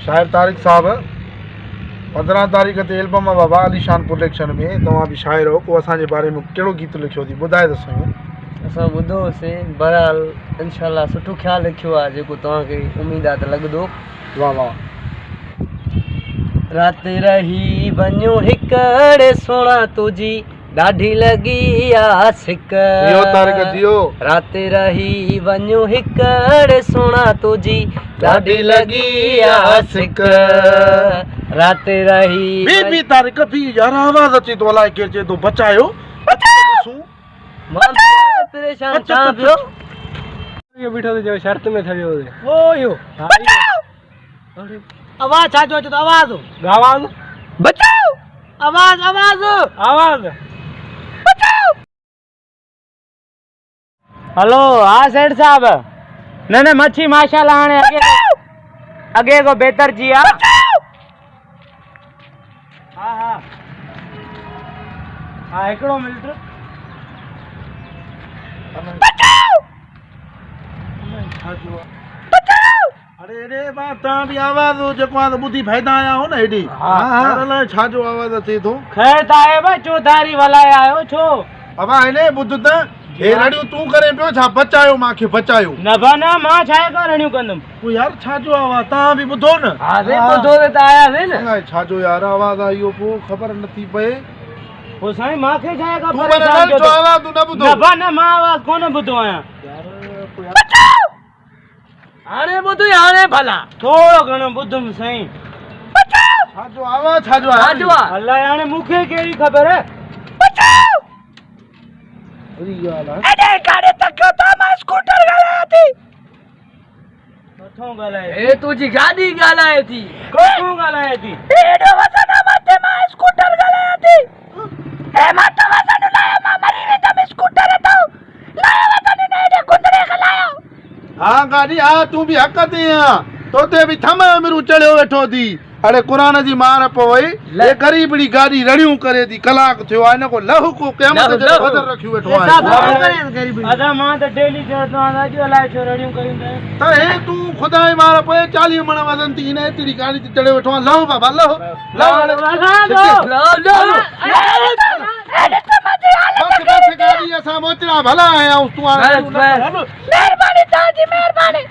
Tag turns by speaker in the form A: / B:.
A: शायर तारिक साहब 15 तारीख़ ते एल्बम बाबा अलीशान प्रोडक्शन में तव्हां भी शायर हो को असांजे बारे में कहिड़ो गीत लिखियो थी ॿुधाए त सही।
B: असां ॿुधोसीं बहरहाल इंशाल्लाह सुठो ख़्यालु रखियो आहे जेको तव्हांखे उमेद आहे त लॻंदो।
A: वाह वाह।
B: राति रही वञो हिकड़े सोना तुझी ॾाढी लॻी आ सिक।
A: जियो तारिक जियो।
B: राति रही वञो हिकड़े सोना तुझी ॾाढी लॻी आ सिक। राति रही
A: बी तारिक बी यार आवाज़ अचे तो अलाए केर चे तो बचायो
B: मां परेशान छा पियो
C: ये बीठो तो जो शर्त में थयो
B: ओ यो आवाज छा जो तो आवाज
C: आवाज
B: बचाओ आवाज आवाज
C: आवाज
B: बचाओ।
C: हेलो हाँ सेठ साहब न मच्छी माशाल्लाह हाणे अगे को बेहतर जी आ। हाँ हाँ हाँ एकड़ो मिनट
A: अरे अरे बा ता भी आवाज जको आ बुद्धि फायदा आया हो ना एडी।
C: हाँ
A: अरे छा जो आवाज अचे तो
C: खैर ताए बा चौधारी वलाए आयो छो
A: अब आने बुद्ध त हे रडियो तू करे पियो छा बचायो माखे बचायो
C: न बना मां छाए करणियो कंदम
A: ओ यार छा जो आवाज ता भी बुधो न।
B: हां रे बुधो त आया वे न
A: अलाए छा जो यार आवाज आयो पो खबर नथी पए
C: ओ साईं माखे छाए का
A: तू बने न जो आवाज तू न बुधो
C: न बना मां आवाज कोन बुधो आया
B: बचाओ हाणे बुधो हाणे भला
C: थोड़ो घणो बुधम साईं
B: बचाओ
A: छा जो आवाज छा जो
C: अल्लाह हाणे मुखे केड़ी खबर है
B: बचाओ।
A: अरे यार
B: अरे गाड़ी तक तो मैं स्कूटर गलाया थी
C: कथों गलाए
B: ए तुझी गाड़ी गलाए थी
C: कथों गलाए थी
B: एडो वसन मते मैं स्कूटर गलाया थी ए मत वसन लाया मैं मरी में तुम स्कूटर तो लाया वसन ने एडे कुंदरे गलायो।
A: हां गाड़ी आ तू भी हक ते आ तोते भी थम अमरू चढ़ियो वेठो थी। अरे कुरान जी मार पवई ए गरीबड़ी गाड़ी रड़ियूं करे थी कलाक थियो आ न को लहू को क़यामत जो बदर रखियो वेठो आ।
C: अदा मां त डेली चढ़तो आ जो अलाए छो रड़ियूं करिंदा
A: त हे तू खुदा जी मार पे 40 मण वजन थी ने तेरी गाड़ी ते चढ़ियो वेठो आ लहू बाबा लहू बस गाड़ी असा मोचरा भला आया तू आ
B: मेहरबानी ताजी मेहरबानी।